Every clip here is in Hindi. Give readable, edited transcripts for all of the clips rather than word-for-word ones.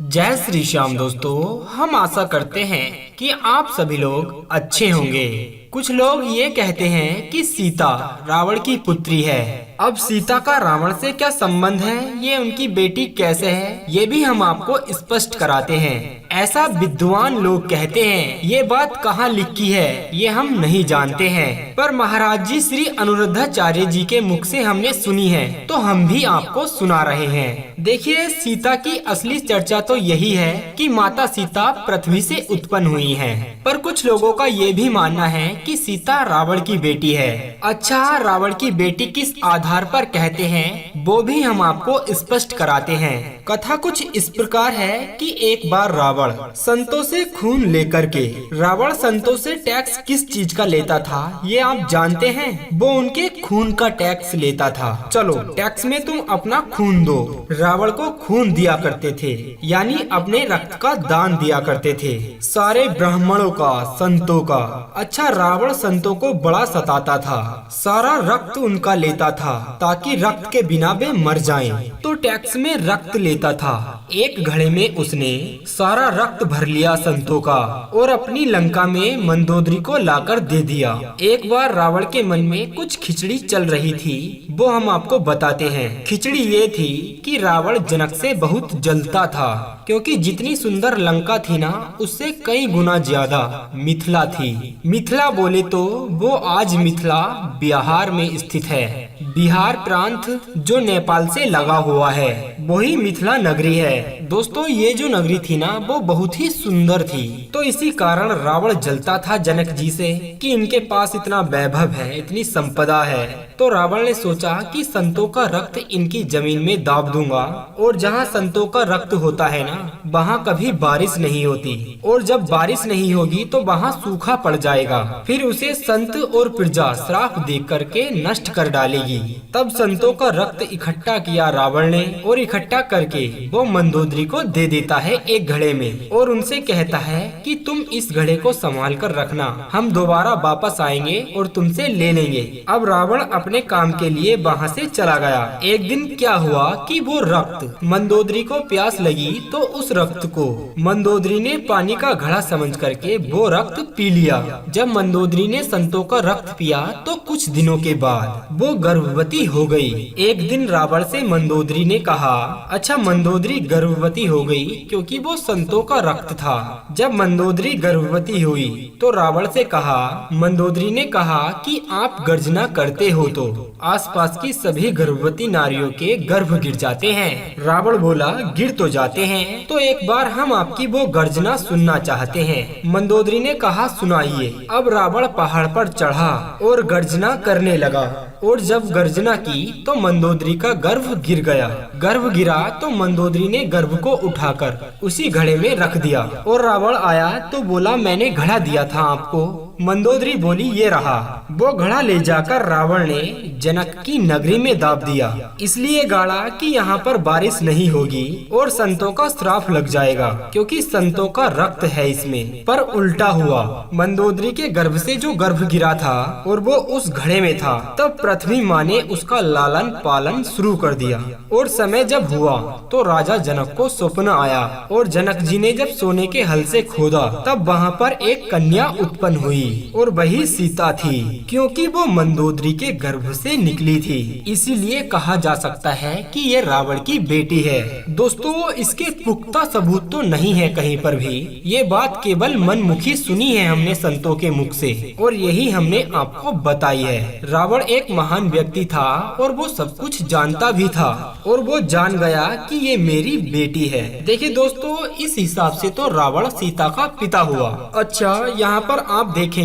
जय श्री श्याम दोस्तों, हम आशा करते हैं कि आप सभी लोग अच्छे होंगे। कुछ लोग ये कहते हैं कि सीता रावण की पुत्री है। अब सीता का रावण से क्या संबंध है, ये उनकी बेटी कैसे है, ये भी हम आपको स्पष्ट कराते हैं। ऐसा विद्वान लोग कहते हैं। ये बात कहाँ लिखी है ये हम नहीं जानते हैं, पर महाराज जी श्री अनुरुद्धाचार्य जी के मुख से हमने सुनी है, तो हम भी आपको सुना रहे हैं। देखिए, सीता की असली चर्चा तो यही है कि माता सीता पृथ्वी से उत्पन्न हुई हैं। पर कुछ लोगों का ये भी मानना है कि सीता रावण की बेटी है। अच्छा, रावण की बेटी किस आधार पर कहते हैं वो भी हम आपको स्पष्ट कराते हैं। कथा कुछ इस प्रकार है कि एक बार रावण संतों से खून लेकर के, रावण संतों से टैक्स किस चीज का लेता था ये आप जानते हैं? वो उनके खून का टैक्स लेता था। चलो, टैक्स में तुम अपना खून दो। रावण को खून दिया करते थे, यानी अपने रक्त का दान दिया करते थे, सारे ब्राह्मणों का, संतों का। अच्छा, रावण संतों को बड़ा सताता था, सारा रक्त उनका लेता था ताकि रक्त के बिना वे मर जाएं। तो टैक्स में रक्त लेता था। एक घड़े में उसने सारा रक्त भर लिया संतों का और अपनी लंका में मंदोदरी को लाकर दे दिया। एक बार रावण के मन में कुछ खिचड़ी चल रही थी, वो हम आपको बताते हैं। खिचड़ी ये थी कि रावण जनक से बहुत जलता था, क्योंकि जितनी सुंदर लंका थी ना, उससे कई गुना ज्यादा मिथिला थी। मिथिला बोले तो वो आज मिथिला बिहार में स्थित है। बिहार प्रांत जो नेपाल से लगा हुआ है, वही मिथिला नगरी है। दोस्तों, ये जो नगरी थी ना, वो बहुत ही सुंदर थी। तो इसी कारण रावण जलता था जनक जी से कि इनके पास इतना वैभव है, इतनी संपदा है। तो रावण ने सोचा कि संतों का रक्त इनकी जमीन में दाब दूंगा, और जहाँ संतों का रक्त होता है ना, वहाँ कभी बारिश नहीं होती, और जब बारिश नहीं होगी तो वहाँ सूखा पड़ जाएगा। फिर उसे संत और प्रजा श्राप दे करके नष्ट कर डालेगी। तब संतों का रक्त इकट्ठा किया रावण ने, और इकट्ठा करके वो मंदोदरी को दे देता है एक घड़े में, और उनसे कहता है कि तुम इस घड़े को संभाल कर रखना, हम दोबारा वापस आएंगे और तुमसे ले लेंगे। अब रावण अपने काम के लिए वहाँ से चला गया। एक दिन क्या हुआ कि वो रक्त, मंदोदरी को प्यास लगी तो उस रक्त को मंदोदरी ने पानी का घड़ा समझ करके वो रक्त पी लिया। जब मंदोदरी ने संतों का रक्त पिया तो कुछ दिनों के बाद वो गर्भवती हो गई। एक दिन रावण से मंदोदरी ने कहा, अच्छा, मंदोदरी गर्भवती हो गई क्योंकि वो संतों का रक्त था। जब मंदोदरी गर्भवती हुई तो रावण से कहा, मंदोदरी ने कहा कि आप गर्जना करते हो तो आसपास की सभी गर्भवती नारियों के गर्भ गिर जाते हैं। रावण बोला, गिर तो जाते हैं, तो एक बार हम आपकी वो गर्जना सुनना चाहते हैं। मंदोदरी ने कहा, सुनाइए। अब रावण पहाड़ पर चढ़ा और गर्जना करने लगा, और जब गर्जना की तो मंदोदरी का गर्भ गिर गया। गर्भ गिरा तो मंदोदरी ने गर्भ को उठाकर उसी घड़े में रख दिया, और रावण आया तो बोला, मैंने घड़ा दिया था आपको। मंदोदरी बोली, ये रहा। वो घड़ा ले जाकर रावण ने जनक की नगरी में दाब दिया, इसलिए गाड़ा कि यहाँ पर बारिश नहीं होगी और संतों का श्राप लग जाएगा, क्योंकि संतों का रक्त है इसमें। पर उल्टा हुआ, मंदोदरी के गर्भ से जो गर्भ गिरा था और वो उस घड़े में था, तब पृथ्वी माँ ने उसका लालन पालन शुरू कर दिया। और समय जब हुआ तो राजा जनक को स्वप्न आया, और जनक जी ने जब सोने के हल से खोदा तब वहाँ पर एक कन्या उत्पन्न हुई, और वही सीता थी, क्योंकि वो मंदोदरी के गर्भ से निकली थी। इसीलिए कहा जा सकता है कि ये रावण की बेटी है। दोस्तों, इसके पुख्ता सबूत तो नहीं है कहीं पर भी, ये बात केवल मनमुखी सुनी है हमने संतों के मुख से, और यही हमने आपको बताई है। रावण एक महान व्यक्ति था और वो सब कुछ जानता भी था, और वो जान गया कि ये मेरी बेटी है। देखिए दोस्तों, इस हिसाब से तो रावण सीता का पिता हुआ। अच्छा, यहाँ पर आप देखेंगे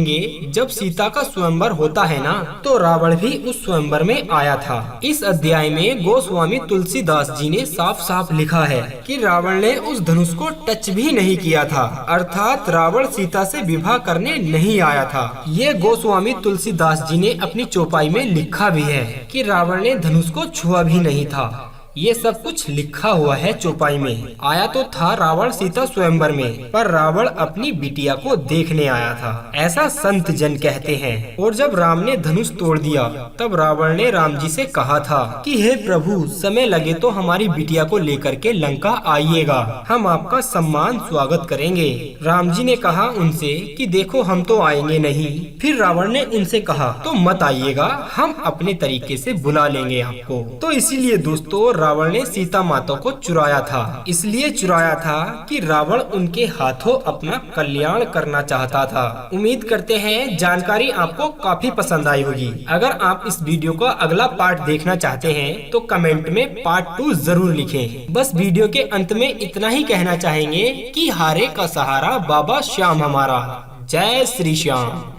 जब सीता का स्वयंवर होता है ना, तो रावण भी उस स्वयंवर में आया था। इस अध्याय में गोस्वामी तुलसीदास जी ने साफ साफ लिखा है कि रावण ने उस धनुष को टच भी नहीं किया था, अर्थात रावण सीता से विवाह करने नहीं आया था। ये गोस्वामी तुलसीदास जी ने अपनी चौपाई में लिखा भी है कि रावण ने धनुष को छुआ भी नहीं था। ये सब कुछ लिखा हुआ है चौपाई में। आया तो था रावण सीता स्वयंवर में, पर रावण अपनी बिटिया को देखने आया था, ऐसा संत जन कहते हैं। और जब राम ने धनुष तोड़ दिया, तब रावण ने राम जी से कहा था कि हे प्रभु, समय लगे तो हमारी बिटिया को लेकर के लंका आइएगा, हम आपका सम्मान स्वागत करेंगे। राम जी ने कहा उनसे कि देखो हम तो आएंगे नहीं। फिर रावण ने उनसे कहा तो मत आइएगा, हम अपने तरीके से बुला लेंगे आपको। तो इसीलिए दोस्तों रावण ने सीता माता को चुराया था। इसलिए चुराया था कि रावण उनके हाथों अपना कल्याण करना चाहता था। उम्मीद करते हैं जानकारी आपको काफी पसंद आई होगी। अगर आप इस वीडियो का अगला पार्ट देखना चाहते हैं तो कमेंट में पार्ट 2 जरूर लिखें। बस वीडियो के अंत में इतना ही कहना चाहेंगे कि हारे का सहारा बाबा श्याम हमारा। जय श्री श्याम।